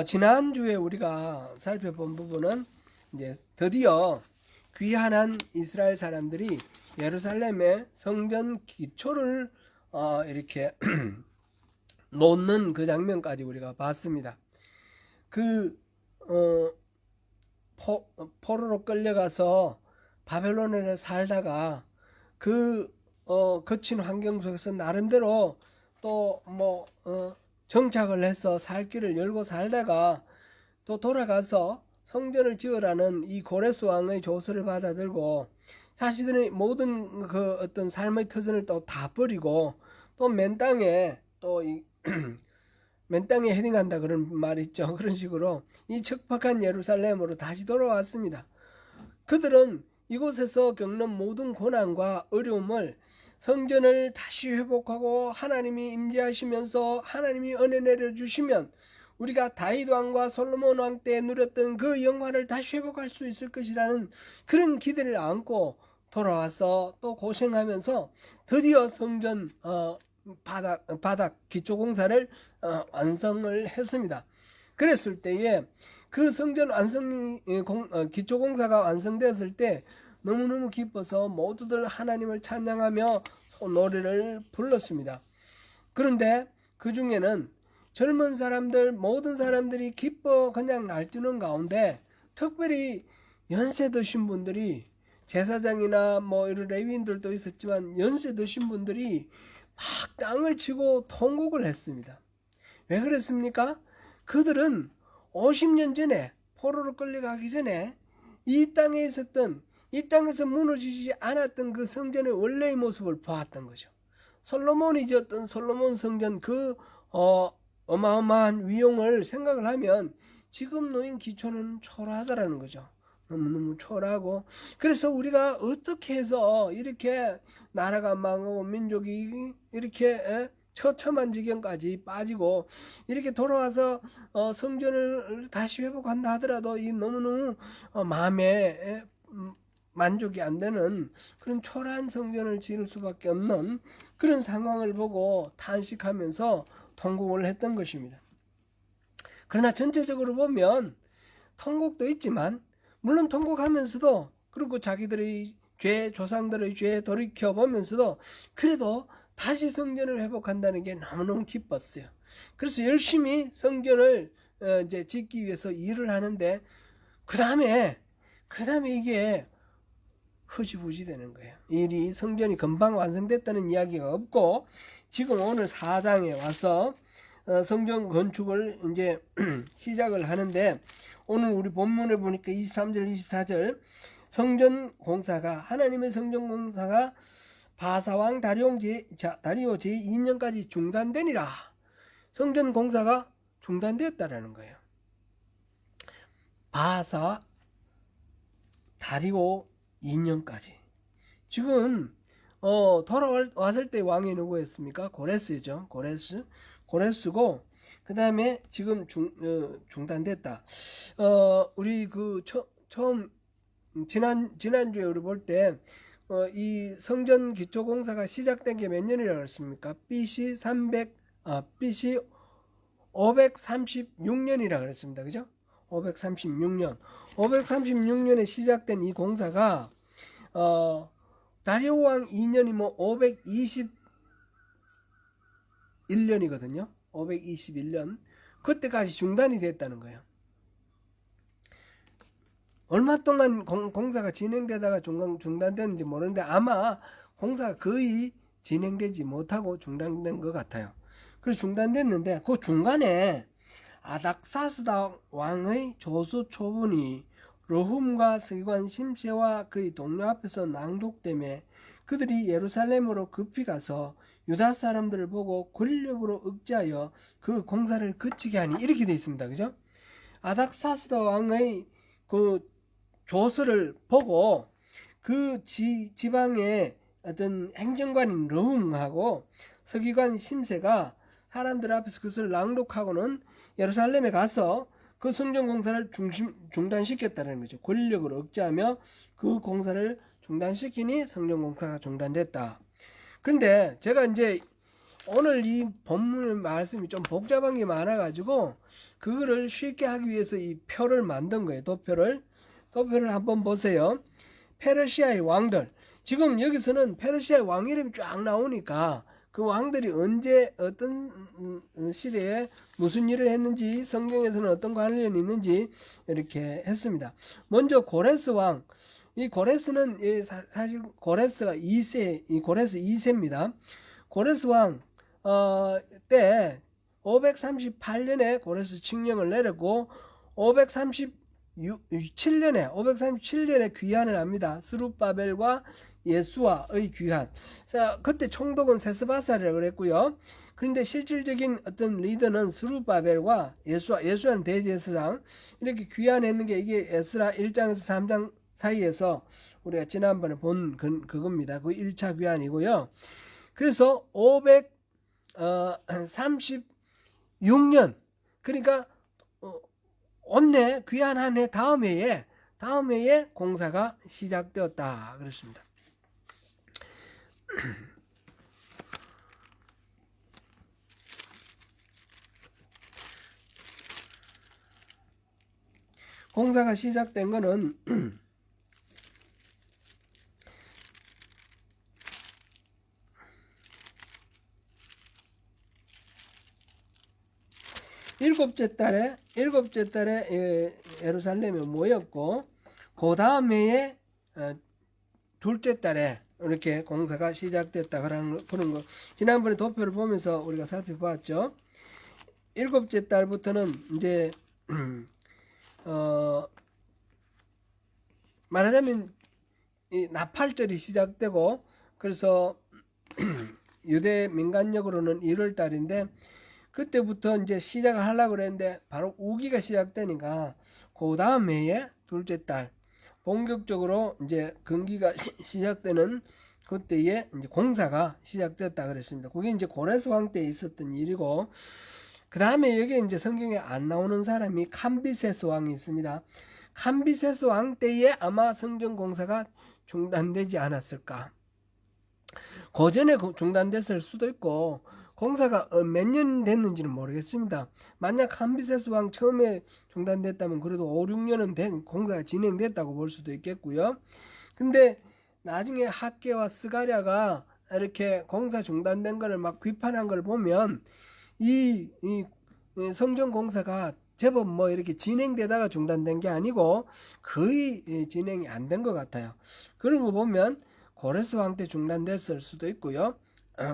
지난주에 우리가 살펴본 부분은 이제 드디어 귀환한 이스라엘 사람들이 예루살렘의 성전 기초를 이렇게 놓는 그 장면까지 우리가 봤습니다. 그 포로로 끌려가서 바벨론에 살다가 그 거친 환경 속에서 나름대로 또 정착을 해서 살 길을 열고 살다가 또 돌아가서 성전을 지으라는 이 고레스 왕의 조서를 받아들고 자신들의 모든 그 어떤 삶의 터전을 또 다 버리고 또 맨 땅에 맨 땅에 헤딩한다 그런 말 있죠. 그런 식으로 이 척박한 예루살렘으로 다시 돌아왔습니다. 그들은 이곳에서 겪는 모든 고난과 어려움을 성전을 다시 회복하고 하나님이 임재하시면서 하나님이 은혜 내려주시면 우리가 다윗 왕과 솔로몬 왕 때 누렸던 그 영광을 다시 회복할 수 있을 것이라는 그런 기대를 안고 돌아와서 또 고생하면서 드디어 성전 바닥 기초 공사를 완성을 했습니다. 그랬을 때에 그 성전 기초 공사가 완성되었을 때 너무너무 기뻐서 모두들 하나님을 찬양하며 노래를 불렀습니다. 그런데 그 중에는 젊은 사람들 모든 사람들이 기뻐 그냥 날뛰는 가운데 특별히 연세 드신 분들이 제사장이나 이런 레위인들도 있었지만 연세 드신 분들이 막 땅을 치고 통곡을 했습니다. 왜 그랬습니까? 그들은 50년 전에 포로로 끌려가기 전에 이 땅에 있었던 이 땅에서 무너지지 않았던 그 성전의 원래의 모습을 보았던 거죠. 솔로몬이 지었던 솔로몬 성전 그 어마어마한 위용을 생각을 하면 지금 놓인 기초는 초라하다라는 거죠. 너무너무 초라하고 그래서 우리가 어떻게 해서 이렇게 나라가 망하고 민족이 이렇게 처참한 지경까지 빠지고 이렇게 돌아와서 성전을 다시 회복한다 하더라도 이 너무너무 마음에 만족이 안 되는 그런 초라한 성전을 지을 수밖에 없는 그런 상황을 보고 탄식하면서 통곡을 했던 것입니다. 그러나 전체적으로 보면 통곡도 있지만 물론 통곡하면서도 그리고 자기들의 죄, 조상들의 죄에 돌이켜보면서도 그래도 다시 성전을 회복한다는 게 너무너무 기뻤어요. 그래서 열심히 성전을 이제 짓기 위해서 일을 하는데 그 다음에 이게 흐지부지 되는 거예요. 일이 성전이 금방 완성됐다는 이야기가 없고 지금 오늘 4장에 와서 성전 건축을 이제 시작을 하는데 오늘 우리 본문에 보니까 23절 24절 성전 공사가 하나님의 성전 공사가 바사왕 다리오 제2년까지 중단되니라. 성전 공사가 중단되었다라는 거예요. 바사 다리오 2년까지. 지금 돌아왔을 때 왕이 누구였습니까? 고레스죠. 고레스고 그 다음에 지금 중단됐다. 우리 그 처음 지난주에 우리 볼 때 이 성전 기초 공사가 시작된 게 몇 년이라고 했습니까? BC 536년이라고 그랬습니다. 그죠? 536년에 시작된 이 공사가 다리오 왕 2년이면 521년이거든요. 521년. 그때까지 중단이 됐다는 거예요. 얼마 동안 공사가 진행되다가 중단됐는지 모르는데 아마 공사가 거의 진행되지 못하고 중단된 것 같아요. 그래서 중단됐는데 그 중간에 아닥사스다 왕의 조서 초본이 르훔과 서기관 심세와 그의 동료 앞에서 낭독되매 그들이 예루살렘으로 급히 가서 유다 사람들을 보고 권력으로 억제하여 그 공사를 그치게 하니 이렇게 되어 있습니다. 그죠? 아닥사스다 왕의 그 조서를 보고 그 지방의 어떤 행정관인 르훔하고 서기관 심세가 사람들 앞에서 그것을 낭독하고는 예루살렘에 가서 그 성전 공사를 중단시켰다는 거죠. 권력을 억제하며 그 공사를 중단시키니 성전 공사가 중단됐다. 근데 제가 이제 오늘 이 본문의 말씀이 좀 복잡한 게 많아가지고 그거를 쉽게 하기 위해서 이 표를 만든 거예요. 도표를 한번 보세요. 페르시아의 왕들. 지금 여기서는 페르시아의 왕 이름이 쫙 나오니까 그 왕들이 언제 어떤 시대에 무슨 일을 했는지, 성경에서는 어떤 관련이 있는지 이렇게 했습니다. 먼저 고레스 왕. 이 고레스는 사실 고레스가 2세, 이 고레스 2세입니다. 고레스 왕 때 538년에 고레스 칙령을 내렸고 537년에 귀환을 합니다. 스룹바벨과 예수와의 귀환. 자, 그때 총독은 세스바사라고 그랬고요. 그런데 실질적인 어떤 리더는 스룹바벨과 예수와는 대제사장 이렇게 귀환했는 게 이게 에스라 1장에서 3장 사이에서 우리가 지난번에 본 그겁니다. 그 1차 귀환이고요. 그래서 536년 그러니까 온내 귀환한 해 다음 해에 공사가 시작되었다 그랬습니다. 공사가 시작된 거는 일곱째 달에 예루살렘에 모였고 그 다음 해에 둘째 달에 이렇게 공사가 시작됐다 그런 거 지난번에 도표를 보면서 우리가 살펴보았죠. 일곱째 달부터는 이제 말하자면 이 나팔절이 시작되고 그래서 유대 민간력으로는 1월 달인데 그때부터 이제 시작을 하려고 그랬는데 바로 우기가 시작되니까 그 다음 해에 둘째 달 본격적으로 이제 금기가 시작되는 그때에 이제 공사가 시작됐다 그랬습니다. 그게 이제 고레스 왕 때 있었던 일이고 그 다음에 여기 이제 성경에 안 나오는 사람이 캄비세스 왕이 있습니다. 캄비세스 왕 때에 아마 성전 공사가 중단되지 않았을까. 그 전에 중단됐을 수도 있고 공사가 몇 년 됐는지는 모르겠습니다. 만약 캄비세스 왕 처음에 중단됐다면 그래도 5, 6년은 된 공사가 진행됐다고 볼 수도 있겠고요. 근데 나중에 학개와 스가랴가 이렇게 공사 중단된 거를 막 비판한 걸 보면 이 성전 공사가 제법 뭐 이렇게 진행되다가 중단된 게 아니고 거의 진행이 안 된 것 같아요. 그런 거 보면 고레스 왕 때 중단됐을 수도 있고요.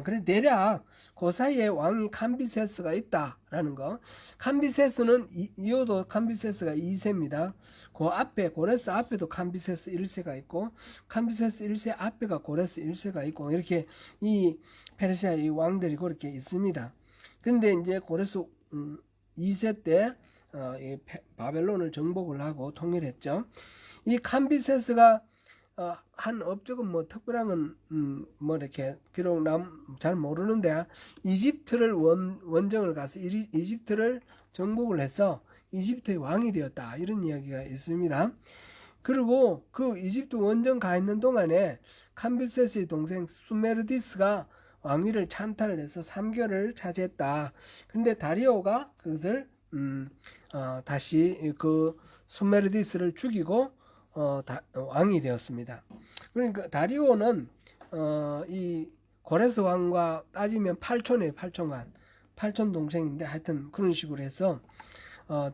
그래 대략 그 사이에 왕이 캄비세스가 있다라는 거. 캄비세스는 이어도 캄비세스가 2세입니다. 그 앞에 고레스 앞에도 캄비세스 1세가 있고 캄비세스 1세 앞에가 고레스 1세가 있고 이렇게 이 페르시아의 왕들이 그렇게 있습니다. 그런데 이제 고레스 2세 때 바벨론을 정복을 하고 통일했죠. 이 캄비세스가 한 업적은 뭐 특별한 건 뭐 이렇게 기록 잘 모르는데 이집트를 원정을 가서 이집트를 정복을 해서 이집트의 왕이 되었다 이런 이야기가 있습니다. 그리고 그 이집트 원정 가 있는 동안에 캄비세스의 동생 수메르디스가 왕위를 찬탈을 해서 3개월을 차지했다. 근데 다리오가 그것을 다시 그 수메르디스를 죽이고 왕이 되었습니다. 그러니까 다리오는 이 고레스 왕과 따지면 8촌이에요. 8촌 동생인데 하여튼 그런 식으로 해서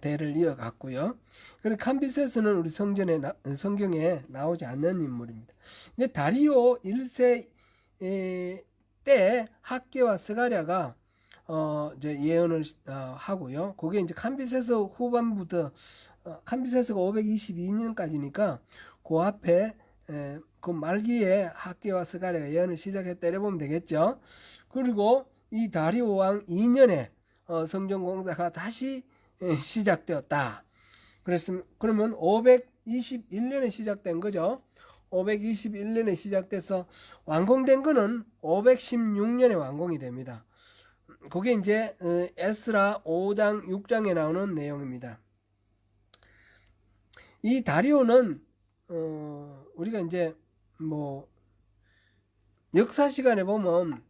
대를 이어갔고요. 그리고 캄비세스는 우리 성경에 나오지 않는 인물입니다. 이제 다리오 1세 때 학개와 스가랴가 이제 예언을 하고요. 그게 이제 캄비세스 후반부터 캄비세스가 522년까지니까 그 앞에 그 말기에 학개와 스가랴가 예언을 시작했다 이래 보면 되겠죠. 그리고 이 다리오 왕 2년에 성전 공사가 다시 시작되었다. 그러면 521년에 시작된 거죠. 521년에 시작돼서 완공된 거는 516년에 완공이 됩니다. 그게 이제 에스라 5장 6장에 나오는 내용입니다. 이 다리오는 우리가 이제 뭐 역사 시간에 보면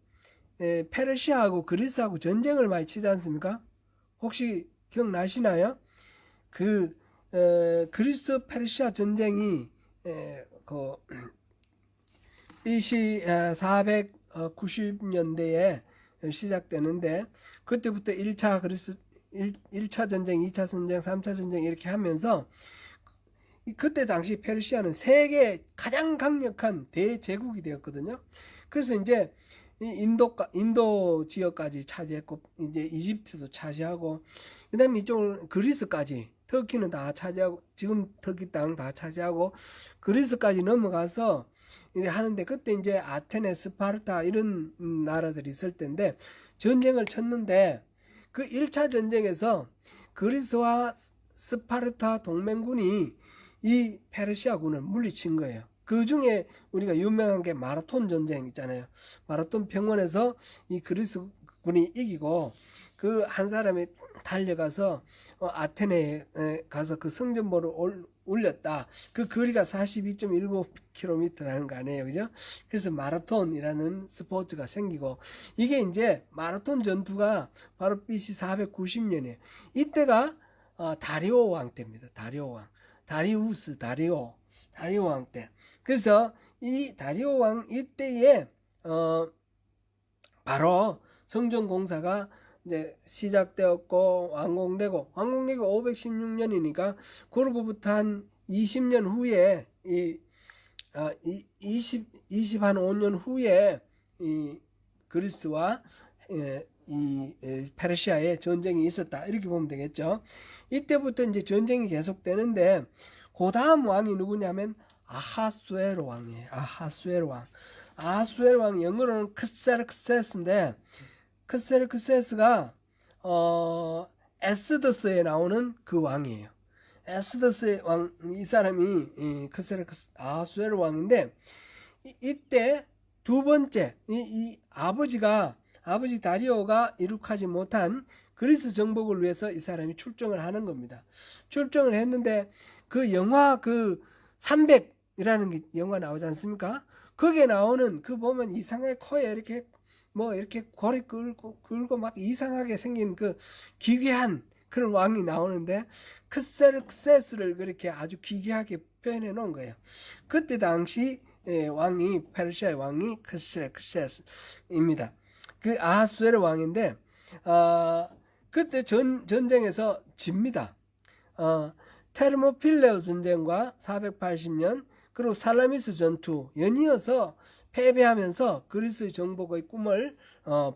페르시아하고 그리스하고 전쟁을 많이 치지 않습니까? 혹시 기억나시나요? 그 그리스 페르시아 전쟁이 그 BC 490년대에 시작되는데, 그때부터 1차 그리스 1차 전쟁, 2차 전쟁, 3차 전쟁 이렇게 하면서 그때 당시 페르시아는 세계 가장 강력한 대제국이 되었거든요. 그래서 이제 인도 지역까지 차지했고, 이제 이집트도 차지하고, 그다음에 이쪽 그리스까지, 터키는 다 차지하고, 지금 터키 땅 다 차지하고 그리스까지 넘어가서 이래 하는데, 그때 이제 아테네, 스파르타 이런 나라들이 있을 텐데 전쟁을 쳤는데, 그 1차 전쟁에서 그리스와 스파르타 동맹군이 이 페르시아군을 물리친 거예요. 그 중에 우리가 유명한 게 마라톤 전쟁 있잖아요. 마라톤 병원에서 이 그리스 군이 이기고, 그 한 사람이 달려가서 아테네에 가서 그 성전보를 올렸다. 그 거리가 42.19km라는 거 아니에요, 그죠? 그래서 마라톤이라는 스포츠가 생기고, 이게 이제 마라톤 전투가 바로 BC 490년이에요. 이때가 다리오 왕 때입니다. 다리오 왕, 다리오 왕 때. 그래서 이 다리오 왕 이때에 바로 성전 공사가 이제 시작되었고, 완공되고 516년이니까 그로부터 한 20년 후에 25년 후에 이 그리스와 이 페르시아의 전쟁이 있었다, 이렇게 보면 되겠죠. 이때부터 이제 전쟁이 계속되는데, 그 다음 왕이 누구냐면 아하수에로 왕이에요. 아하수에로 왕, 영어로는 크세르크세스인데, 크세르크세스가 에스더스에 나오는 그 왕이에요. 에스더스의 왕, 이 사람이 아하수에로 왕인데, 이때 두 번째 이 아버지 다리오가 이룩하지 못한 그리스 정복을 위해서 이 사람이 출정을 하는 겁니다. 출정을 했는데, 그 영화 300이라는 영화 나오지 않습니까? 거기에 나오는, 그 보면 이상하게 코에 이렇게 이렇게 고리 긁고 막 이상하게 생긴 그 기괴한 그런 왕이 나오는데, 크세르크세스를 그렇게 아주 기괴하게 표현해 놓은 거예요. 그때 당시 페르시아의 왕이 크세르크세스입니다. 그 아하수에르 왕인데, 그때 전쟁에서 집니다. 테르모필레오 전쟁과 480년, 그리고 살라미스 전투 연이어서 패배하면서 그리스의 정복의 꿈을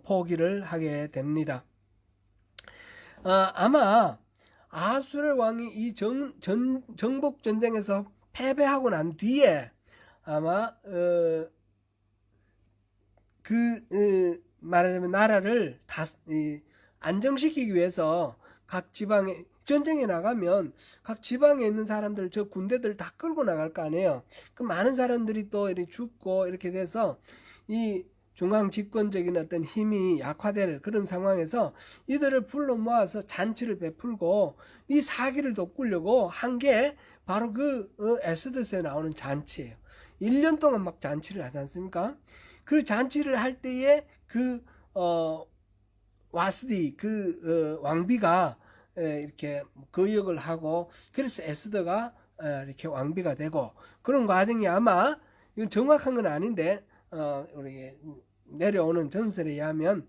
포기를 하게 됩니다. 아마 아하수에르 왕이 이 정복 전쟁에서 패배하고 난 뒤에 아마 말하자면 나라를 안정시키기 위해서 각 지방에 전쟁에 나가면 각 지방에 있는 사람들, 저 군대들 다 끌고 나갈 거 아니에요. 그 많은 사람들이 또 이렇게 죽고 이렇게 돼서 이 중앙 집권적인 어떤 힘이 약화될 그런 상황에서 이들을 불러 모아서 잔치를 베풀고 이 사기를 돋구려고 한 게 바로 그 에스더스에 나오는 잔치예요. 1년 동안 막 잔치를 하지 않습니까? 그 잔치를 할 때에 그 와스디 왕비가 이렇게 거역을 하고, 그래서 에스더가 이렇게 왕비가 되고, 그런 과정이 아마, 이건 정확한 건 아닌데 우리 내려오는 전설에 의하면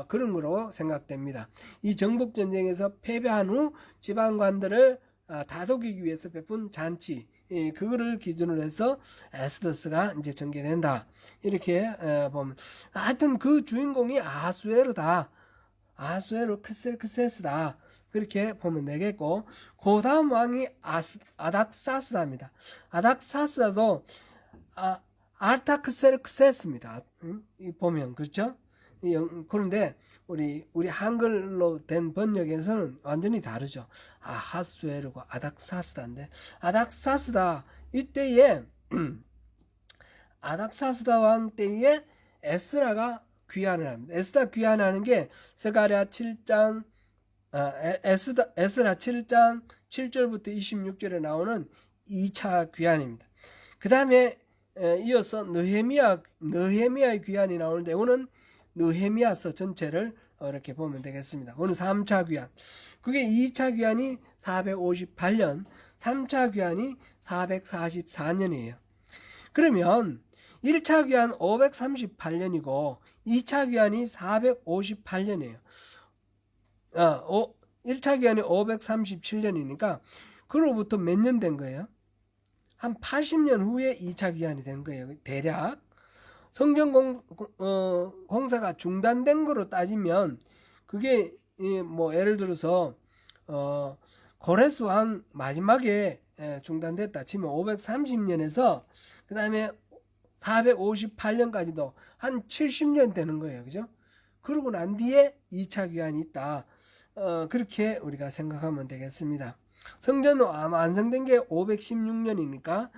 그런 거로 생각됩니다. 이 정복 전쟁에서 패배한 후 지방관들을 다독이기 위해서 베푼 잔치, 그거를 기준으로 해서 에스더스가 이제 전개된다, 이렇게 보면, 하여튼 그 주인공이 아하수에르다, 아하수에르 크세르크세스다, 그렇게 보면 되겠고, 그 다음 왕이 아닥사스다입니다. 아닥사스다도 아르타크세르크세스입니다. 보면, 그렇죠? 그런데 우리 한글로 된 번역에서는 완전히 다르죠. 아하수에르고 아닥사스다인데, 아닥사스다 이때에 아닥사스다 왕 때에 에스라가 귀환을 합니다. 에스라 귀환하는 게 스가랴 7장 에스라 7장 7절부터 26절에 나오는 2차 귀환입니다. 그 다음에 이어서 느헤미야의 귀환이 나오는데, 이거는 느헤미야서 전체를 이렇게 보면 되겠습니다. 오늘 3차 귀환. 그게 2차 귀환이 458년, 3차 귀환이 444년이에요. 그러면 1차 귀환 538년이고 2차 귀환이 458년이에요. 1차 귀환이 537년이니까 그로부터 몇 년 된 거예요? 한 80년 후에 2차 귀환이 된 거예요. 대략 성전 공사가 중단된 거로 따지면 그게 뭐 예를 들어서 고레스 왕 마지막에 중단됐다 치면 530년에서 그 다음에 458년까지도 한 70년 되는 거예요. 그죠? 그러고 난 뒤에 2차 귀환이 있다. 그렇게 우리가 생각하면 되겠습니다. 성전 완성된 게 516년이니까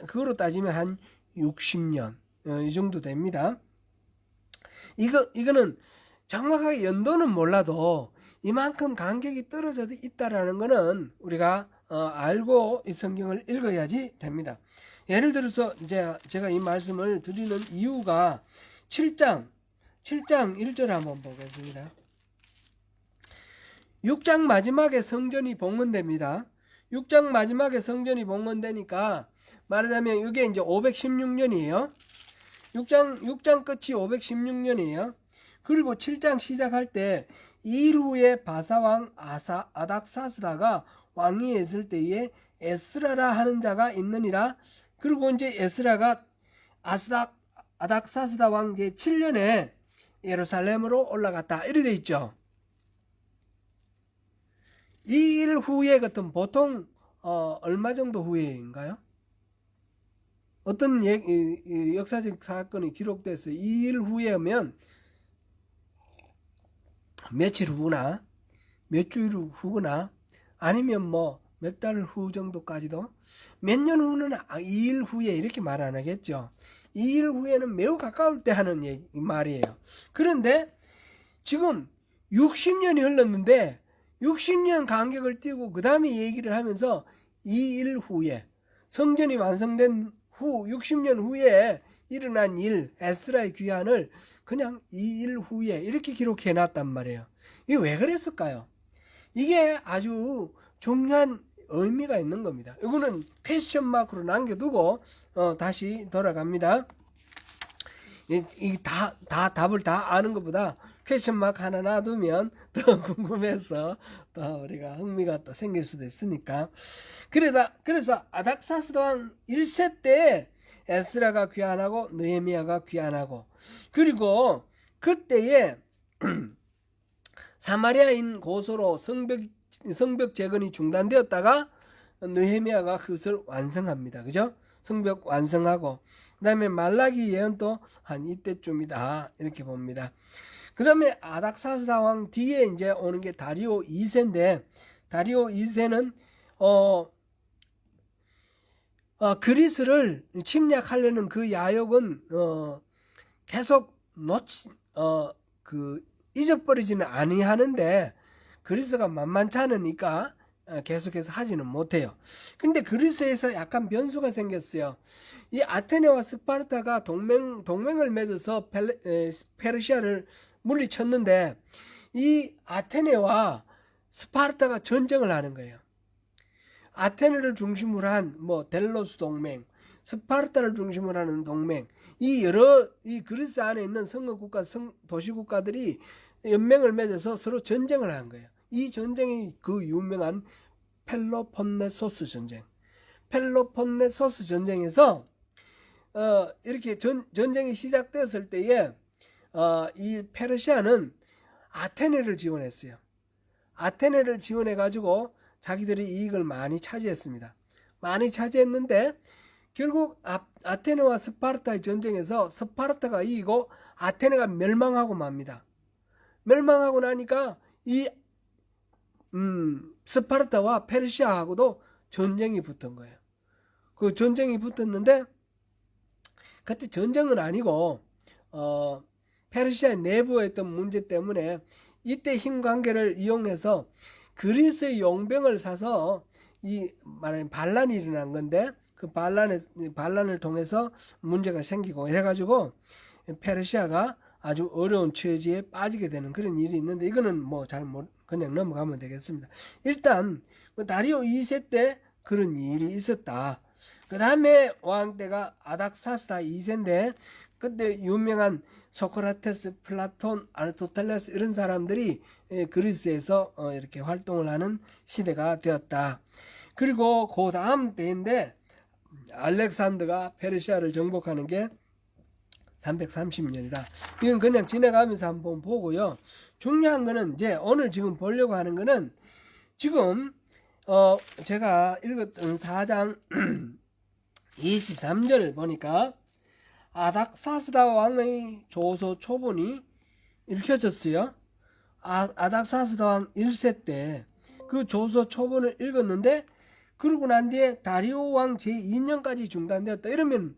그거로 따지면 한 60년 이 정도 됩니다. 이거는 정확하게 연도는 몰라도 이만큼 간격이 떨어져 있다라는 거는 우리가 알고 이 성경을 읽어야지 됩니다. 예를 들어서 이제 제가 이 말씀을 드리는 이유가 7장 1절 한번 보겠습니다. 6장 마지막에 성전이 봉헌됩니다. 6장 마지막에 성전이 봉헌되니까 말하자면 이게 이제 516년이에요. 6장 끝이 516년이에요. 그리고 7장 시작할 때 2일 후에 바사왕 아닥사스다가 왕위에 있을 때에 에스라라 하는 자가 있느니라. 그리고 이제 에스라가 아닥사스다 왕 제7년에 예루살렘으로 올라갔다. 이렇게 돼 있죠. 2일 후에 같은 보통 얼마 정도 후에인가요? 어떤 역사적 사건이 기록돼서 2일 후에면 며칠 후나 몇 주일 후나 아니면 뭐 몇 달 후 정도까지도 몇 년 후는 2일 후에 이렇게 말 안 하겠죠. 2일 후에는 매우 가까울 때 하는 말이에요. 그런데 지금 60년이 흘렀는데 60년 간격을 띄고 그 다음에 얘기를 하면서 2일 후에 성전이 완성된 후 60년 후에 일어난 일 에스라의 귀환을 그냥 2일 후에 이렇게 기록해 놨단 말이에요. 이게 왜 그랬을까요? 이게 아주 중요한 의미가 있는 겁니다. 이거는 퀘스천 마크로 남겨두고 다시 돌아갑니다. 답을 다 아는 것보다 퀘스천 마크 하나 놔두면 더 궁금해서 또 우리가 흥미가 또 생길 수도 있으니까. 그래서 아닥사스다 왕 1세 때 에스라가 귀환하고 느헤미야가 귀환하고 그리고 그때에 사마리아인 고소로 성벽 재건이 중단되었다가 느헤미야가 그것을 완성합니다. 그죠? 성벽 완성하고 그 다음에 말라기 예언도 한 이때쯤이다 이렇게 봅니다. 그 다음에 아닥사스다 왕 뒤에 이제 오는 게 다리오 2세인데 다리오 2세는 그리스를 침략하려는 그 야욕은 계속 잊어버리지는 아니하는데 그리스가 만만치 않으니까 계속해서 하지는 못해요. 근데 그리스에서 약간 변수가 생겼어요. 이 아테네와 스파르타가 동맹을 맺어서 페르시아를 물리쳤는데 이 아테네와 스파르타가 전쟁을 하는 거예요. 아테네를 중심으로 한 델로스 동맹, 스파르타를 중심으로 하는 동맹, 이 그리스 안에 있는 성읍국가, 도시국가들이 연맹을 맺어서 서로 전쟁을 한 거예요. 이 전쟁이 그 유명한 펠로폰네소스 전쟁. 펠로폰네소스 전쟁에서 이렇게 전쟁이 시작됐을 때에 이 페르시아는 아테네를 지원했어요. 아테네를 지원해 가지고 자기들이 이익을 많이 차지했습니다. 많이 차지했는데 결국 아테네와 스파르타의 전쟁에서 스파르타가 이기고 아테네가 멸망하고 맙니다. 멸망하고 나니까 이 스파르타와 페르시아하고도 전쟁이 붙은 거예요. 그 전쟁이 붙었는데 그때 전쟁은 아니고 페르시아 내부에 있던 문제 때문에 이때 힘 관계를 이용해서 그리스의 용병을 사서 말하는 반란이 일어난 건데 그 반란을 통해서 문제가 생기고 이래가지고 페르시아가 아주 어려운 처지에 빠지게 되는 그런 일이 있는데, 이거는 뭐 그냥 넘어가면 되겠습니다. 일단 그 다리오 2세 때 그런 일이 있었다. 그 다음에 왕 때가 아닥사스다 2세인데, 그때 유명한 소크라테스, 플라톤, 아리스토텔레스 이런 사람들이 그리스에서 이렇게 활동을 하는 시대가 되었다. 그리고 그 다음 때인데 알렉산더가 페르시아를 정복하는 게 330년이다. 이건 그냥 지나가면서 한번 보고요. 중요한 거는 이제 오늘 지금 보려고 하는 거는, 지금 제가 읽었던 4장 23절 보니까 아닥사스다 왕의 조서 초본이 읽혀졌어요. 아닥사스다 왕 1세 때 그 조서 초본을 읽었는데, 그러고 난 뒤에 다리오 왕 제2년까지 중단되었다. 이러면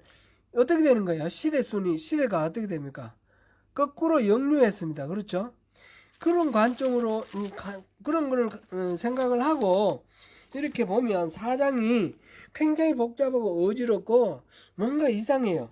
어떻게 되는 거예요? 시대가 어떻게 됩니까? 거꾸로 역류했습니다. 그렇죠? 그런 관점으로 그런 걸 생각을 하고 이렇게 보면 사장이 굉장히 복잡하고 어지럽고 뭔가 이상해요.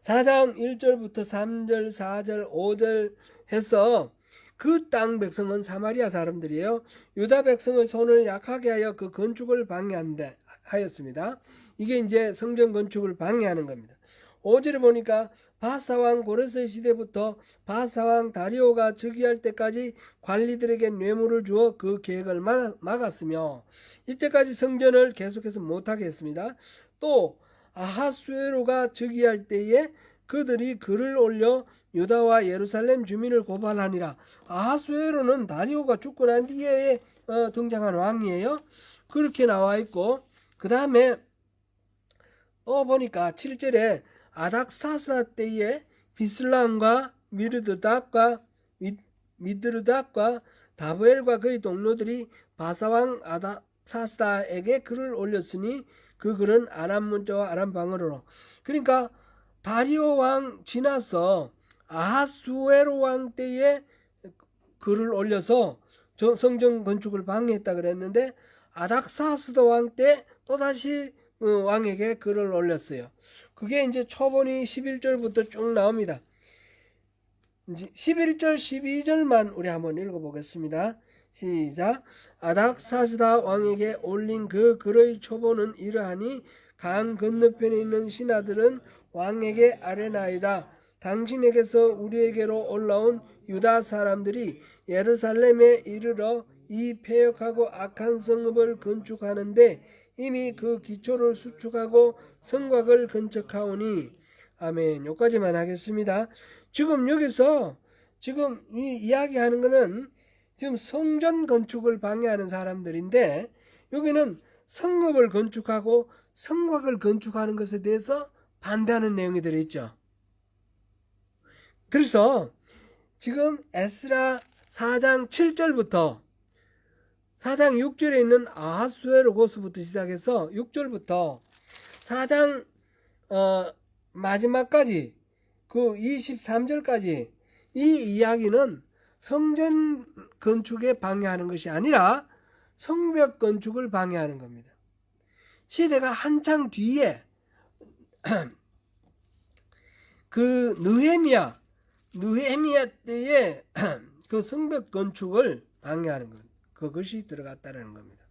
4장 1절부터 3절, 4절, 5절 해서 그 땅 백성은 사마리아 사람들이에요. 유다 백성의 손을 약하게 하여 그 건축을 방해하였습니다. 이게 이제 성전 건축을 방해하는 겁니다. 5절에 보니까 바사왕 고레스의 시대부터 바사왕 다리오가 즉위할 때까지 관리들에게 뇌물을 주어 그 계획을 막았으며, 이때까지 성전을 계속해서 못하게 했습니다. 또 아하수에로가 즉위할 때에 그들이 글을 올려 유다와 예루살렘 주민을 고발하니라. 아하수에로는 다리오가 죽고 난 뒤에 등장한 왕이에요. 그렇게 나와 있고, 그 다음에 또 보니까 7절에 아닥사스다 때에 비슬람과 미드르닥과 다브엘과 그의 동료들이 바사왕 아닥사스다에게 글을 올렸으니 그 글은 아람 문자와 아람 방언으로. 그러니까 다리오 왕 지나서 아하수에로 왕 때에 글을 올려서 성전 건축을 방해했다 그랬는데, 아닥사스다 왕 때 또다시 왕에게 글을 올렸어요. 그게 이제 초본이 11절부터 쭉 나옵니다. 이제 11절, 12절만 우리 한번 읽어보겠습니다. 시작. 아닥사스다 왕에게 올린 그 글의 초본은 이러하니, 강 건너편에 있는 신하들은 왕에게 아뢰나이다. 당신에게서 우리에게로 올라온 유다 사람들이 예루살렘에 이르러 이 패역하고 악한 성읍을 건축하는데 이미 그 기초를 수축하고 성곽을 건축하오니. 아멘. 여기까지만 하겠습니다. 지금 여기서 지금 이 이야기하는 거는 지금 성전 건축을 방해하는 사람들인데, 여기는 성읍을 건축하고 성곽을 건축하는 것에 대해서 반대하는 내용이 들어있죠. 그래서 지금 에스라 4장 7절부터 4장 6절에 있는 아하수에로고스부터 시작해서 6절부터 4장 마지막까지 그 23절까지 이 이야기는 성전 건축에 방해하는 것이 아니라 성벽 건축을 방해하는 겁니다. 시대가 한창 뒤에 그 느헤미야 때에 그 성벽 건축을 방해하는 것, 그것이 들어갔다는 겁니다.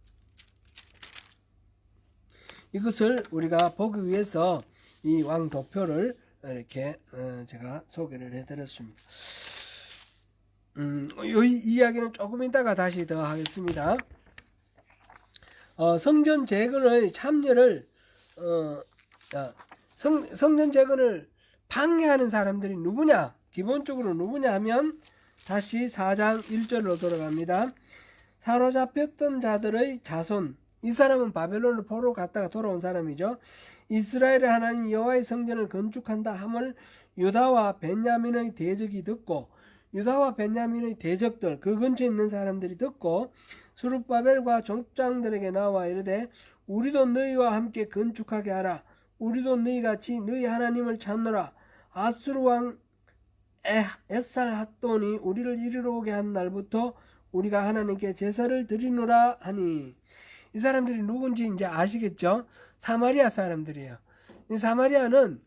이것을 우리가 보기 위해서 이 왕 도표를 이렇게 제가 소개를 해드렸습니다. 이 이야기는 조금 이따가 다시 더 하겠습니다. 성전 재건의 참여를 성전 재건을 방해하는 사람들이 누구냐? 기본적으로 누구냐 하면 다시 4장 1절로 돌아갑니다. 사로잡혔던 자들의 자손, 이 사람은 바벨론을 포로 갔다가 돌아온 사람이죠. 이스라엘의 하나님 여호와의 성전을 건축한다 함을 유다와 벤야민의 대적이 듣고, 유다와 벤야민의 대적들, 그 근처에 있는 사람들이 듣고 스룹바벨과 족장들에게 나와 이르되, 우리도 너희와 함께 건축하게 하라. 우리도 너희같이 너희 하나님을 찾노라. 아수르 왕 에살핫돈이 우리를 이리로 오게 한 날부터 우리가 하나님께 제사를 드리노라 하니. 이 사람들이 누군지 이제 아시겠죠? 사마리아 사람들이에요. 이 사마리아는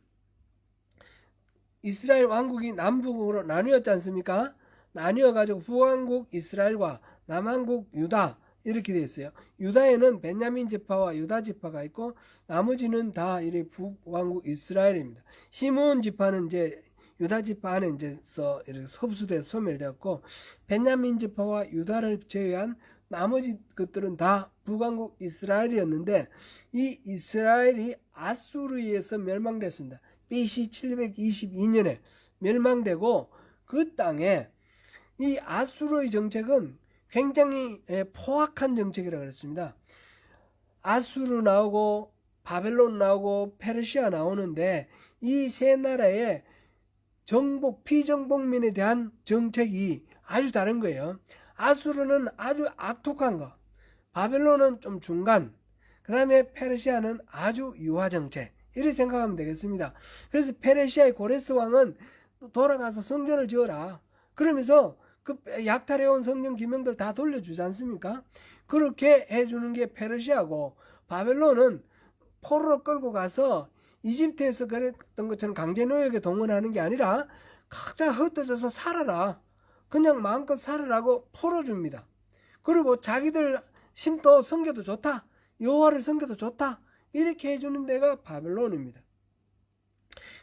이스라엘 왕국이 남북으로 나뉘었지 않습니까? 나뉘어가지고 북왕국 이스라엘과 남왕국 유다 이렇게 되어 있어요. 유다에는 베냐민 지파와 유다 지파가 있고 나머지는 다 이 북왕국 이스라엘입니다. 시므온 지파는 이제 유다 지파 안에 이제서 이렇게 흡수돼서 소멸되었고 베냐민 지파와 유다를 제외한 나머지 것들은 다 북왕국 이스라엘이었는데 이 이스라엘이 아수르에 의해서 멸망됐습니다. BC 722년에 멸망되고 그 땅에 이 아수르의 정책은 굉장히 포악한 정책이라고 그랬습니다. 아수르 나오고 바벨론 나오고 페르시아 나오는데 이 세 나라의 정복, 피정복민에 대한 정책이 아주 다른 거예요. 아수르는 아주 악독한 거, 바벨론은 좀 중간, 그 다음에 페르시아는 아주 유화 정책, 이렇게 생각하면 되겠습니다. 그래서 페르시아의 고레스 왕은 돌아가서 성전을 지어라 그러면서 그 약탈해온 성전 기명들 다 돌려주지 않습니까? 그렇게 해주는 게 페르시아고 바벨론은 포로로 끌고 가서 이집트에서 그랬던 것처럼 강제노역에 동원하는 게 아니라 각자 흩어져서 살아라, 그냥 마음껏 살아라고 풀어줍니다. 그리고 자기들 신도 섬겨도 좋다, 여호와를 섬겨도 좋다, 이렇게 해주는 데가 바벨론입니다.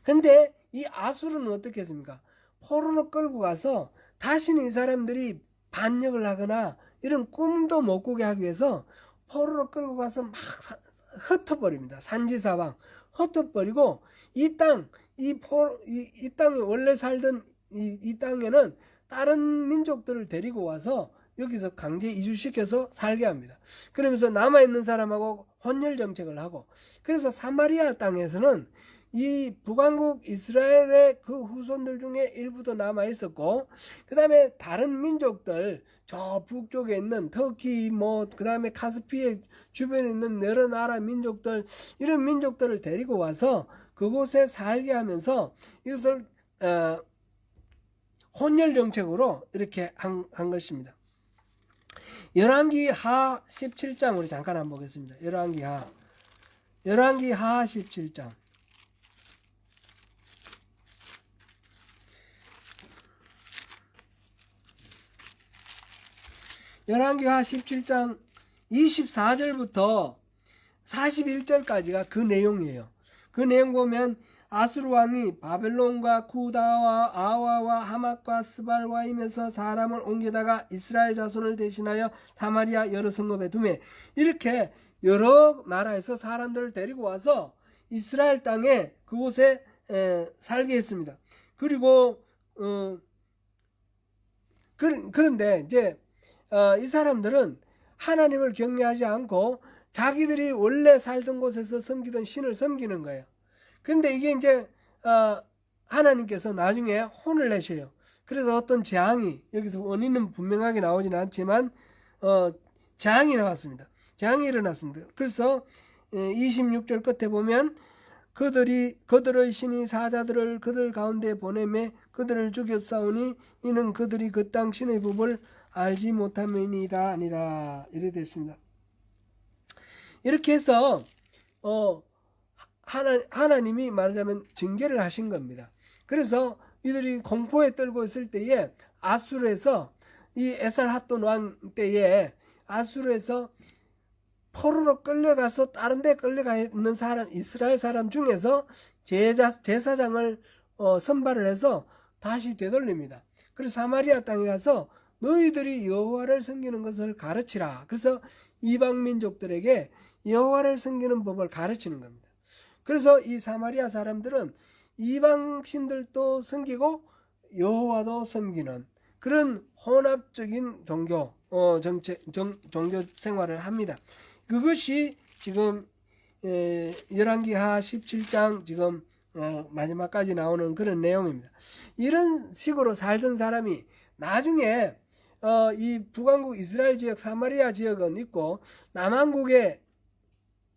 근데 이 아수르는 어떻게 했습니까? 포로로 끌고 가서 다시는 이 사람들이 반역을 하거나 이런 꿈도 못 꾸게 하기 위해서 포로로 끌고 가서 막 흩어버립니다. 산지사방 흩어버리고 이 땅에 원래 살던 이 땅에는 다른 민족들을 데리고 와서 여기서 강제 이주시켜서 살게 합니다. 그러면서 남아있는 사람하고 혼혈 정책을 하고, 그래서 사마리아 땅에서는 이 북왕국 이스라엘의 그 후손들 중에 일부도 남아있었고, 그 다음에 다른 민족들, 저 북쪽에 있는 터키, 그 다음에 카스피해 주변에 있는 여러 나라 민족들, 이런 민족들을 데리고 와서 그곳에 살게 하면서 이것을 혼혈 정책으로 이렇게 한 것입니다. 열왕기 하 17장 우리 잠깐 한번 보겠습니다. 열왕기 하 17장. 열왕기 하 17장 24절부터 41절까지가 그 내용이에요. 그 내용 보면 아수르 왕이 바벨론과 쿠다와 아와와 하맛과 스발와임에서 사람을 옮기다가 이스라엘 자손을 대신하여 사마리아 여러 성읍에 두매, 이렇게 여러 나라에서 사람들을 데리고 와서 이스라엘 땅에 그곳에 살게 했습니다. 그리고 그런데 이제 이 사람들은 하나님을 경외하지 않고 자기들이 원래 살던 곳에서 섬기던 신을 섬기는 거예요. 근데 이게 이제 하나님께서 나중에 혼을 내셔요. 그래서 어떤 재앙이, 여기서 원인은 분명하게 나오진 않지만 재앙이 나왔습니다. 재앙이 일어났습니다. 그래서 26절 끝에 보면 그들의 신이 사자들을 그들 가운데 보내매 그들을 죽였사오니 이는 그들이 그 땅 신의 법을 알지 못함이니이다 아니라, 이래 됐습니다. 이렇게 해서 하나님이 말하자면 징계를 하신 겁니다. 그래서 이들이 공포에 떨고 있을 때에 아수르에서 이 에살핫돈 왕 때에 아수르에서 포로로 끌려가서 다른 데 끌려가 있는 사람, 이스라엘 사람 중에서 제사장을 선발을 해서 다시 되돌립니다. 그래서 사마리아 땅에 가서 너희들이 여호와를 섬기는 것을 가르치라. 그래서 이방 민족들에게 여호와를 섬기는 법을 가르치는 겁니다. 그래서 이 사마리아 사람들은 이방 신들도 섬기고 여호와도 섬기는 그런 혼합적인 종교 생활을 합니다. 그것이 지금 열왕기 하 17장 지금 마지막까지 나오는 그런 내용입니다. 이런 식으로 살던 사람이 나중에 이 북왕국 이스라엘 지역 사마리아 지역은 있고 남왕국에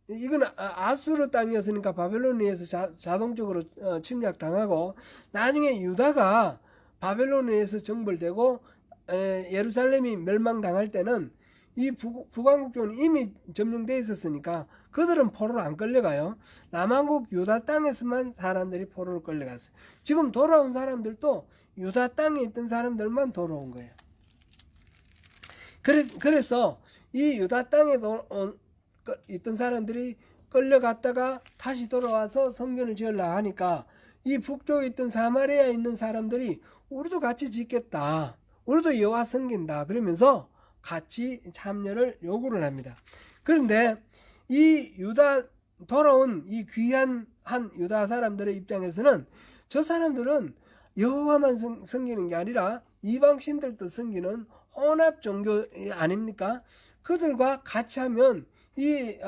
이건 아수르 땅이었으니까 바벨론에 의해서 자동적으로 침략당하고, 나중에 유다가 바벨론에 의해서 정벌되고 예루살렘이 멸망당할 때는 이 북왕국 쪽은 이미 점령돼 있었으니까 그들은 포로로 안 끌려가요. 남왕국 유다 땅에서만 사람들이 포로로 끌려갔어요. 지금 돌아온 사람들도 유다 땅에 있던 사람들만 돌아온 거예요. 그래서 이 유다 땅에 있던 사람들이 끌려갔다가 다시 돌아와서 성전을 지으려고 하니까 이 북쪽에 있던 사마리아에 있는 사람들이 우리도 같이 짓겠다, 우리도 여호와 섬긴다 그러면서 같이 참여를 요구를 합니다. 그런데 이 유다 돌아온 이 귀한 한 유다 사람들의 입장에서는 저 사람들은 여호와만 섬기는 게 아니라 이방 신들도 섬기는 혼합 종교 아닙니까? 그들과 같이 하면 이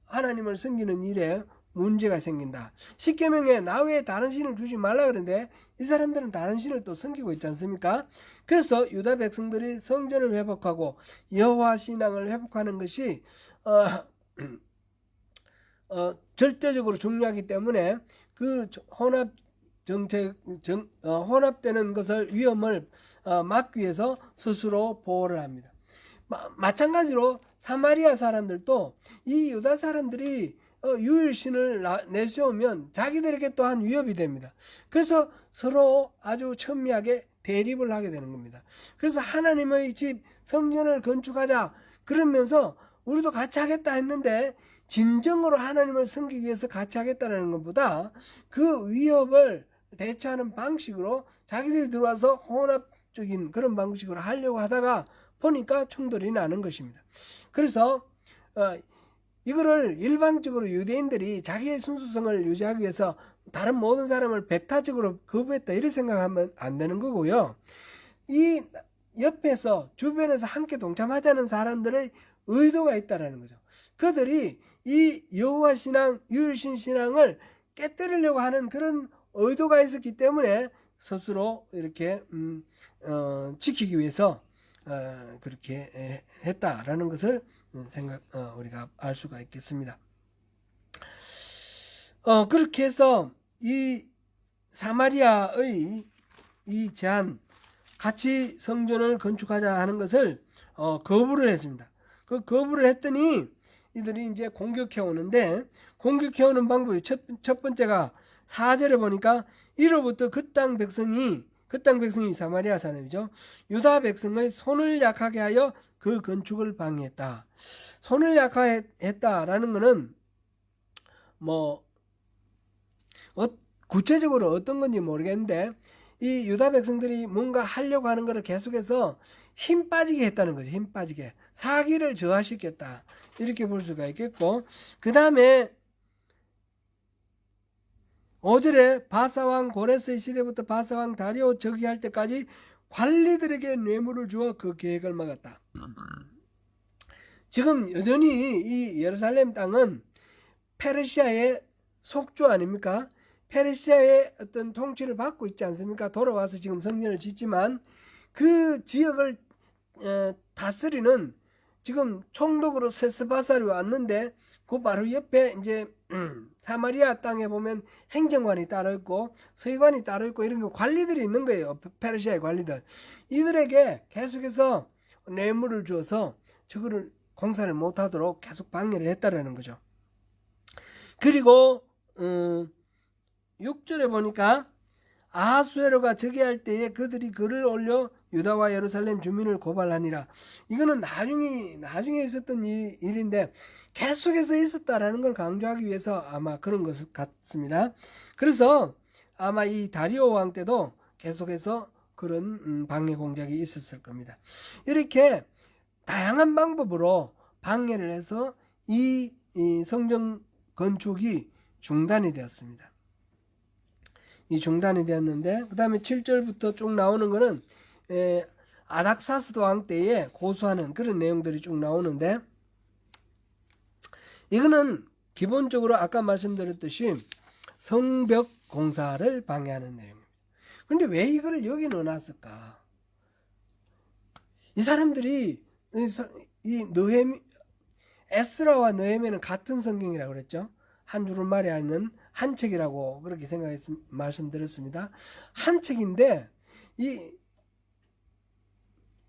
하나님을 섬기는 일에 문제가 생긴다. 십계명에 나 외에 다른 신을 두지 말라 그러는데 이 사람들은 다른 신을 또 섬기고 있지 않습니까? 그래서 유다 백성들이 성전을 회복하고 여호와 신앙을 회복하는 것이 절대적으로 중요하기 때문에 그 혼합되는 것을 위험을 막기 위해서 스스로 보호를 합니다. 마찬가지로 사마리아 사람들도 이 유다 사람들이 유일신을 내세우면 자기들에게 또한 위협이 됩니다. 그래서 서로 아주 첨예하게 대립을 하게 되는 겁니다. 그래서 하나님의 집 성전을 건축하자 그러면서 우리도 같이 하겠다 했는데 진정으로 하나님을 섬기기 위해서 같이 하겠다는 것보다 그 위협을 대처하는 방식으로 자기들이 들어와서 혼합적인 그런 방식으로 하려고 하다가 보니까 충돌이 나는 것입니다. 그래서 이거를 일반적으로 유대인들이 자기의 순수성을 유지하기 위해서 다른 모든 사람을 배타적으로 거부했다 이렇게 생각하면 안 되는 거고요. 이 옆에서 주변에서 함께 동참하자는 사람들의 의도가 있다라는 거죠. 그들이 이 여호와 신앙, 유일신 신앙을 깨뜨리려고 하는 그런 의도가 있었기 때문에 스스로 이렇게 지키기 위해서 그렇게 했다라는 것을 우리가 알 수가 있겠습니다. 그렇게 해서 이 사마리아의 이 제안, 같이 성전을 건축하자 하는 것을 거부를 했습니다. 그 거부를 했더니 이들이 이제 공격해 오는데, 공격해 오는 방법이 첫 번째가 4절에 보니까 이로부터 그 땅 백성이 사마리아 사람이죠. 유다 백성의 손을 약하게 하여 그 건축을 방해했다. 손을 약화했다라는 것은 구체적으로 어떤 건지 모르겠는데 이 유다 백성들이 뭔가 하려고 하는 것을 계속해서 힘 빠지게 했다는 거죠. 힘 빠지게. 사기를 저하시켰다. 이렇게 볼 수가 있겠고, 그 다음에 5절에 바사왕 고레스의 시대부터 바사왕 다리오 즉위할 때까지 관리들에게 뇌물을 주어 그 계획을 막았다. 지금 여전히 이 예루살렘 땅은 페르시아의 속주 아닙니까? 페르시아의 어떤 통치를 받고 있지 않습니까? 돌아와서 지금 성전을 짓지만 그 지역을 다스리는 지금 총독으로 세스바살이 왔는데 그 바로 옆에 이제 사마리아 땅에 보면 행정관이 따로 있고 서기관이 따로 있고 이런 관리들이 있는 거예요. 페르시아의 관리들. 이들에게 계속해서 뇌물을 주어서 저거를 공사를 못하도록 계속 방해를 했다라는 거죠. 그리고 6절에 보니까 아하수에로가 즉위할 때에 그들이 글을 올려 유다와 예루살렘 주민을 고발하니라. 이거는 나중에 있었던 일인데 계속해서 있었다라는 걸 강조하기 위해서 아마 그런 것 같습니다. 그래서 아마 이 다리오 왕 때도 계속해서 그런 방해 공작이 있었을 겁니다. 이렇게 다양한 방법으로 방해를 해서 이 성전 건축이 중단이 되었습니다. 이 중단이 되었는데, 그 다음에 7절부터 쭉 나오는 거는 아닥사스도 왕 때에 고수하는 그런 내용들이 쭉 나오는데, 이거는 기본적으로 아까 말씀드렸듯이 성벽 공사를 방해하는 내용입니다. 그런데 왜 이걸 여기 넣어놨을까? 이 사람들이 에스라와 느헤미야는 같은 성경이라고 그랬죠. 한 주름말이 아니면 한 책이라고 그렇게 말씀드렸습니다. 한 책인데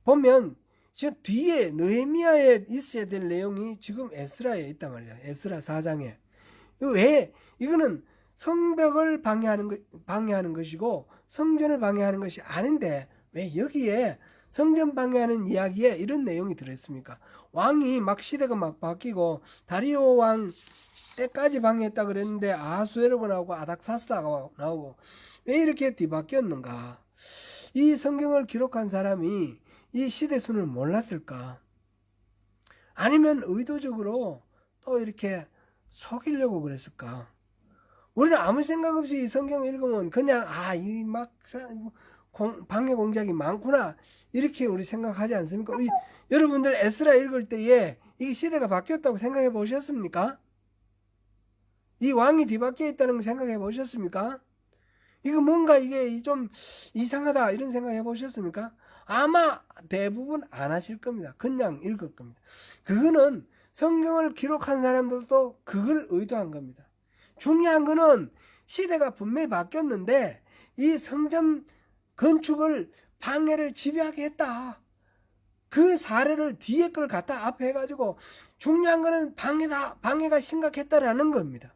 보면 지금 뒤에 느헤미야에 있어야 될 내용이 지금 에스라에 있단 말이야. 에스라 4장에. 왜? 이거는 성벽을 방해하는 것이고 성전을 방해하는 것이 아닌데 왜 여기에 성전 방해하는 이야기에 이런 내용이 들어있습니까? 왕이 막 시대가 막 바뀌고 다리오 왕 때까지 방해했다 그랬는데 아하수에로가 나오고 아닥사스다가 나오고 왜 이렇게 뒤바뀌었는가? 이 성경을 기록한 사람이 이 시대순을 몰랐을까? 아니면 의도적으로 또 이렇게 속이려고 그랬을까? 우리는 아무 생각 없이 이 성경을 읽으면 그냥 이 막 방해 공작이 많구나 이렇게 우리 생각하지 않습니까? 여러분들 에스라 읽을 때에 이 시대가 바뀌었다고 생각해 보셨습니까? 이 왕이 뒤바뀌어 있다는 거 생각해 보셨습니까? 이거 뭔가 이게 좀 이상하다 이런 생각해 보셨습니까? 아마 대부분 안 하실 겁니다. 그냥 읽을 겁니다. 그거는 성경을 기록한 사람들도 그걸 의도한 겁니다. 중요한 거는 시대가 분명히 바뀌었는데 이 성전 건축을 방해를 집요하게 했다. 그 사례를 뒤에 걸 갖다 앞에 해가지고 중요한 거는 방해가 심각했다라는 겁니다.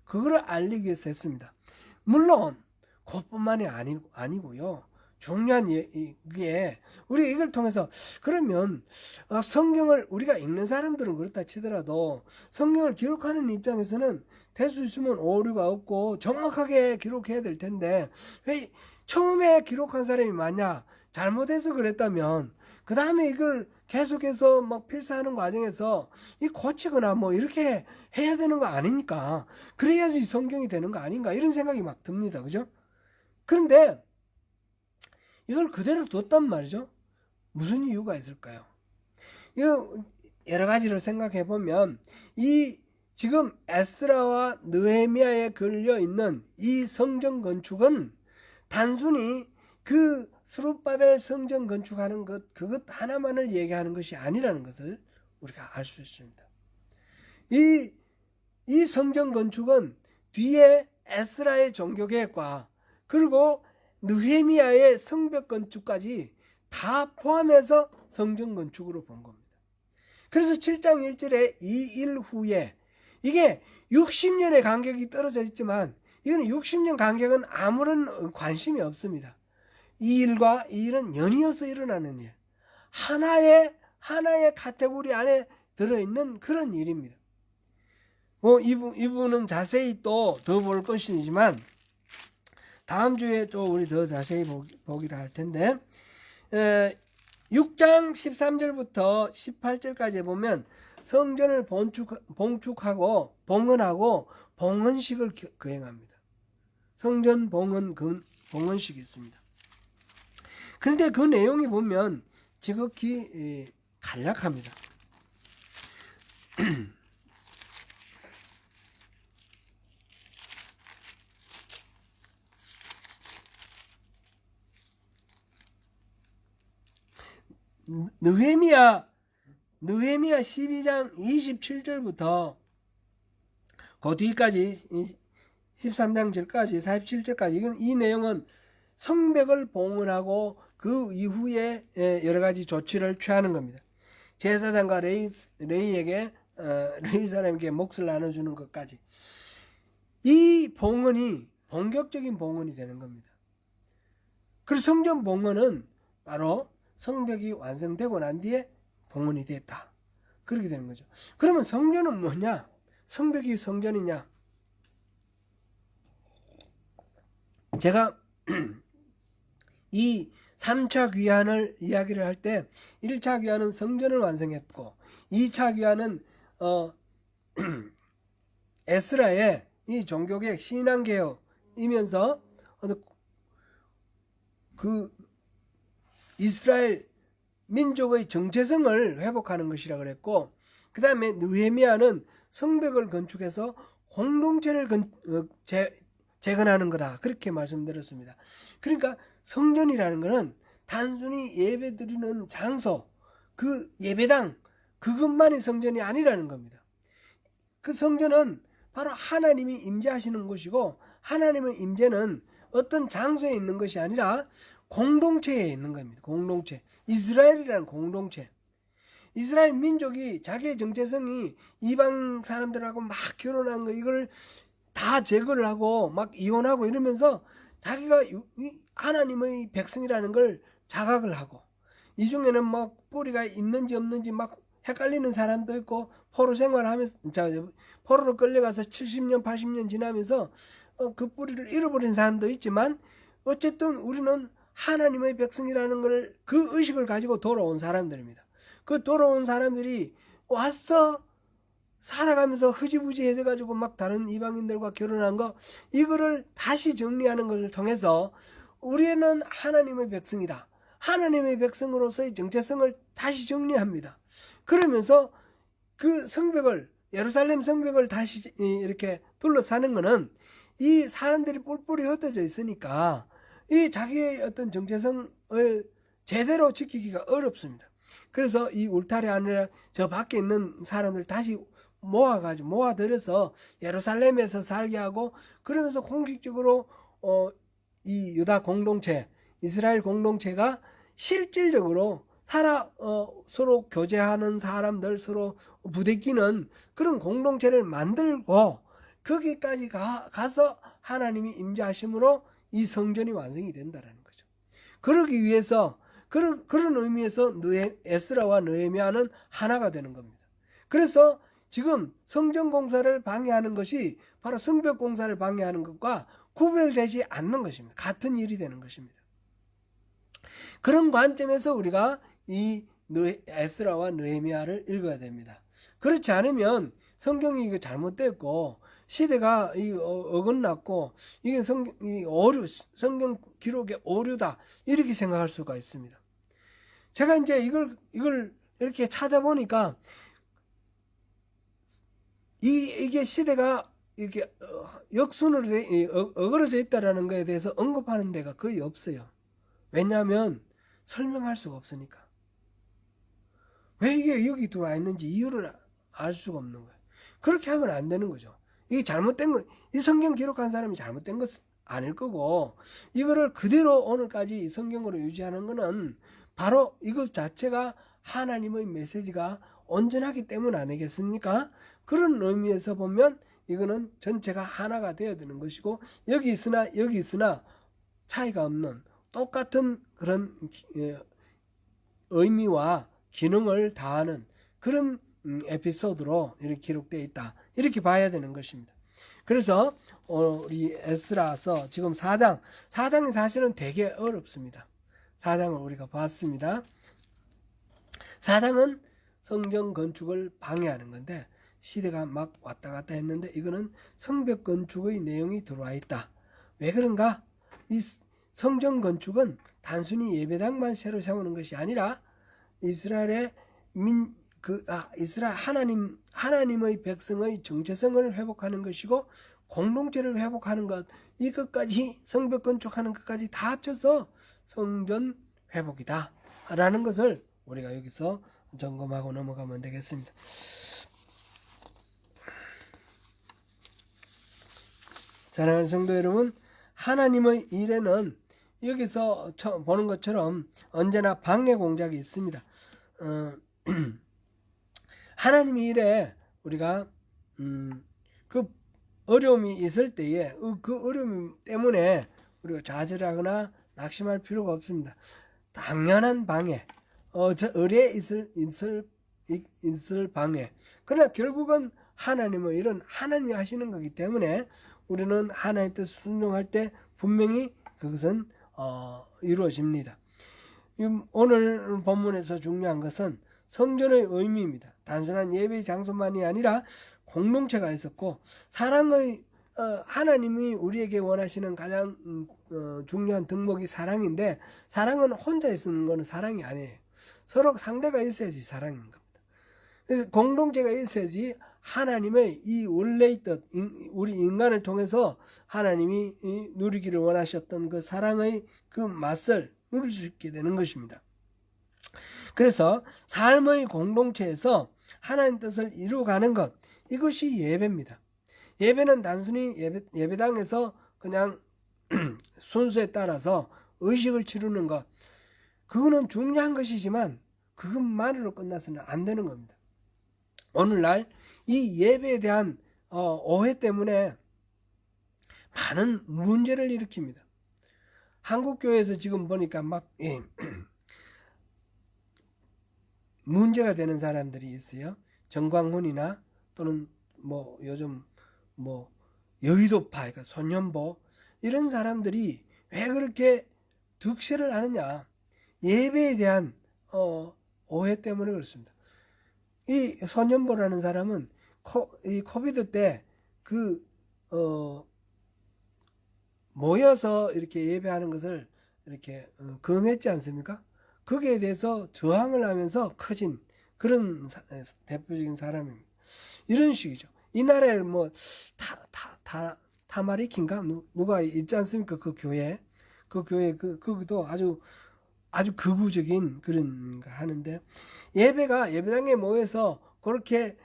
그걸 알리기 위해서 했습니다. 물론 그것뿐만이 아니고요. 중요한 게 우리 이걸 통해서 그러면 성경을 우리가 읽는 사람들은 그렇다 치더라도 성경을 기록하는 입장에서는 될 수 있으면 오류가 없고 정확하게 기록해야 될 텐데 왜 처음에 기록한 사람이 만약 잘못해서 그랬다면 그 다음에 이걸 계속해서 막 필사하는 과정에서 이 고치거나 뭐 이렇게 해야 되는 거 아니니까 그래야지 성경이 되는 거 아닌가 이런 생각이 막 듭니다. 그죠? 그런데 이걸 그대로 뒀단 말이죠. 무슨 이유가 있을까요? 이거 여러 가지로 생각해 보면 이 지금 에스라와 느헤미야에 걸려 있는 이 성전 건축은 단순히 그 스룹바벨 성전 건축하는 그것 하나만을 얘기하는 것이 아니라는 것을 우리가 알 수 있습니다. 이 성전 건축은 뒤에 에스라의 종교계획과 그리고 느헤미야의 성벽 건축까지 다 포함해서 성전 건축으로 본 겁니다. 그래서 7장 1절에 이 일 후에 이게 60년의 간격이 떨어져 있지만 이건 60년 간격은 아무런 관심이 없습니다. 이 일과 이 일은 연이어서 일어나는 일. 하나의 카테고리 안에 들어있는 그런 일입니다. 이분은 자세히 또 더 볼 것이지만 다음 주에 또 우리 더 자세히 보기로 할 텐데 6장 13절부터 18절까지 보면 성전을 봉축하고 봉헌하고 봉헌식을 거행합니다. 성전 봉헌식이 있습니다. 그런데 그 내용이 보면 지극히 간략합니다. 느헤미야 12장 27절부터 그 뒤까지 13장 절까지 47절까지 이 내용은 성벽을 봉헌하고 그 이후에 여러 가지 조치를 취하는 겁니다. 제사장과 레위 사람에게 몫을 나눠주는 것까지 이 봉헌이 본격적인 봉헌이 되는 겁니다. 그래서 성전 봉헌은 바로 성벽이 완성되고 난 뒤에 봉헌이 됐다. 그렇게 되는 거죠. 그러면 성전은 뭐냐? 성벽이 성전이냐? 제가 이 3차 귀환을 이야기를 할 때 1차 귀환은 성전을 완성했고 2차 귀환은 에스라의 이 종교개혁 신앙개혁이면서 그 이스라엘 민족의 정체성을 회복하는 것이라 그랬고 그 다음에 느헤미야는 성벽을 건축해서 공동체를 재건하는 거다 그렇게 말씀드렸습니다. 그러니까 성전이라는 것은 단순히 예배드리는 장소 그 예배당 그것만이 성전이 아니라는 겁니다. 그 성전은 바로 하나님이 임재하시는 곳이고 하나님의 임재는 어떤 장소에 있는 것이 아니라 공동체에 있는 겁니다. 공동체. 이스라엘이라는 공동체. 이스라엘 민족이 자기의 정체성이 이방 사람들하고 막 결혼한 거 이걸 다 제거를 하고 막 이혼하고 이러면서 자기가 하나님의 백성이라는 걸 자각을 하고, 이 중에는 뭐 뿌리가 있는지 없는지 막 헷갈리는 사람도 있고, 포로 생활하면서 포로로 끌려가서 70년 80년 지나면서 그 뿌리를 잃어버린 사람도 있지만, 어쨌든 우리는 하나님의 백성이라는 걸, 그 의식을 가지고 돌아온 사람들입니다. 그 돌아온 사람들이 와서 살아가면서 흐지부지해져 가지고 막 다른 이방인들과 결혼한 거, 이거를 다시 정리하는 것을 통해서 우리는 하나님의 백성이다, 하나님의 백성으로서의 정체성을 다시 정리합니다. 그러면서 그 성벽을, 예루살렘 성벽을 다시 이렇게 둘러싸는 것은 이 사람들이 뿔뿔이 흩어져 있으니까 이 자기의 어떤 정체성을 제대로 지키기가 어렵습니다. 그래서 이 울타리 안에 저 밖에 있는 사람들 다시 모아들여서 예루살렘에서 살게 하고, 그러면서 공식적으로 이 유다 공동체, 이스라엘 공동체가 실질적으로 서로 교제하는 사람들, 서로 부대끼는 그런 공동체를 만들고, 거기까지 가서 하나님이 임재하심으로 이 성전이 완성이 된다라는 거죠. 그러기 위해서 그런 의미에서 에스라와 느헤미야는 하나가 되는 겁니다. 그래서 지금 성전 공사를 방해하는 것이 바로 성벽 공사를 방해하는 것과 구별되지 않는 것입니다. 같은 일이 되는 것입니다. 그런 관점에서 우리가 이 에스라와 느헤미야를 읽어야 됩니다. 그렇지 않으면 성경이 이거 잘못됐고 시대가 어긋났고 이게 성경 기록의 오류다, 이렇게 생각할 수가 있습니다. 제가 이제 이걸 이렇게 찾아보니까 이게 시대가 이렇게 역순으로 어그러져 있다라는 것에 대해서 언급하는 데가 거의 없어요. 왜냐하면 설명할 수가 없으니까. 왜 이게 여기 들어와 있는지 이유를 알 수가 없는 거예요. 그렇게 하면 안 되는 거죠. 이게 잘못된 거, 이 성경 기록한 사람이 잘못된 것은 아닐 거고, 이거를 그대로 오늘까지 이 성경으로 유지하는 거는 바로 이것 자체가 하나님의 메시지가 온전하기 때문 아니겠습니까? 그런 의미에서 보면 이거는 전체가 하나가 되어야 되는 것이고, 여기 있으나 차이가 없는 똑같은 그런 의미와 기능을 다하는 그런 에피소드로 이렇게 기록되어 있다, 이렇게 봐야 되는 것입니다. 그래서 우리 에스라서 지금 4장이 사실은 되게 어렵습니다. 4장을 우리가 봤습니다. 4장은 성전 건축을 방해하는 건데, 시대가 막 왔다 갔다 했는데 이거는 성벽 건축의 내용이 들어와 있다. 왜 그런가? 이 성전 건축은 단순히 예배당만 새로 세우는 것이 아니라 이스라엘 하나님의 백성의 정체성을 회복하는 것이고, 공동체를 회복하는 것, 이것까지, 성벽 건축하는 것까지 다 합쳐서 성전 회복이다 라는 것을 우리가 여기서 점검하고 넘어가면 되겠습니다. 사랑하는 성도 여러분, 하나님의 일에는 여기서 보는 것처럼 언제나 방해 공작이 있습니다. 하나님의 일에 우리가 그 어려움이 있을 때에 그 어려움 때문에 우리가 좌절하거나 낙심할 필요가 없습니다. 당연한 방해, 의뢰 있을 방해. 그러나 결국은 하나님의 일은 하나님이 하시는 거기 때문에 우리는 하나님 뜻 순종할 때 분명히 그것은 이루어집니다. 오늘 본문에서 중요한 것은 성전의 의미입니다. 단순한 예배 장소만이 아니라 공동체가 있었고, 하나님이 우리에게 원하시는 가장 중요한 덕목이 사랑인데, 사랑은 혼자 있는 것은 사랑이 아니에요. 서로 상대가 있어야지 사랑인 겁니다. 그래서 공동체가 있어야지 하나님의 이 원래의 뜻, 우리 인간을 통해서 하나님이 누리기를 원하셨던 그 사랑의 그 맛을 누릴 수 있게 되는 것입니다. 그래서 삶의 공동체에서 하나님 뜻을 이루어가는 것, 이것이 예배입니다. 예배는 단순히 예배당에서 그냥 순서에 따라서 의식을 치르는 것, 그거는 중요한 것이지만 그것만으로 끝나서는 안 되는 겁니다. 오늘날 이 예배에 대한 오해 때문에 많은 문제를 일으킵니다. 한국 교회에서 지금 보니까 막 문제가 되는 사람들이 있어요. 정광훈이나 또는 뭐 요즘 뭐 여의도파, 그러니까 소년보 이런 사람들이 왜 그렇게 득세를 하느냐? 예배에 대한 오해 때문에 그렇습니다. 이 소년보라는 사람은 이 코비드 때 모여서 이렇게 예배하는 것을 이렇게 금했지 않습니까? 거기에 대해서 저항을 하면서 커진 그런 대표적인 사람입니다. 이런 식이죠. 이 나라에 뭐 타마리킨가 누가 있지 않습니까? 그 교회 그것도 아주 극우적인 그런 거 하는데, 예배당에 모여서 그렇게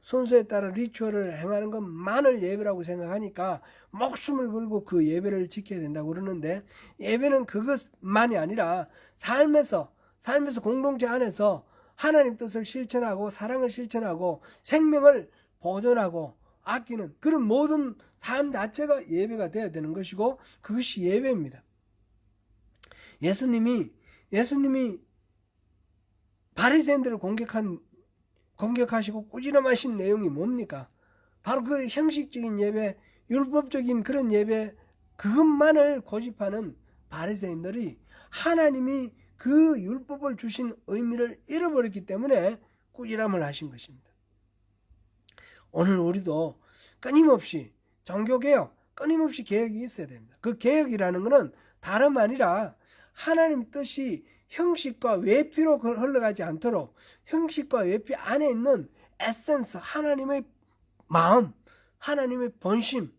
순서에 따라 리추얼을 행하는 것만을 예배라고 생각하니까 목숨을 걸고 그 예배를 지켜야 된다고 그러는데, 예배는 그것만이 아니라 삶에서 공동체 안에서 하나님 뜻을 실천하고 사랑을 실천하고 생명을 보존하고 아끼는 그런 모든 삶 자체가 예배가 되어야 되는 것이고, 그것이 예배입니다. 예수님이 바리새인들을 공격하시고 꾸지람하신 내용이 뭡니까? 바로 그 형식적인 예배, 율법적인 그런 예배, 그것만을 고집하는 바리새인들이 하나님이 그 율법을 주신 의미를 잃어버렸기 때문에 꾸지람을 하신 것입니다. 오늘 우리도 끊임없이 종교개혁, 끊임없이 개혁이 있어야 됩니다. 그 개혁이라는 것은 다름 아니라 하나님 뜻이 형식과 외피로 흘러가지 않도록 형식과 외피 안에 있는 에센스, 하나님의 마음, 하나님의 본심,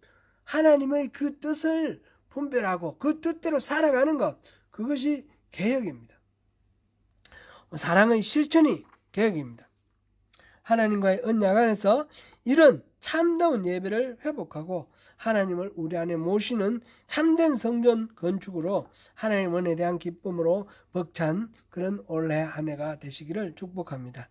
하나님의 그 뜻을 분별하고 그 뜻대로 살아가는 것, 그것이 개혁입니다. 사랑의 실천이 개혁입니다. 하나님과의 언약 안에서 이런 참다운 예배를 회복하고 하나님을 우리 안에 모시는 참된 성전 건축으로 하나님 은혜에 대한 기쁨으로 벅찬 그런 올해 한 해가 되시기를 축복합니다.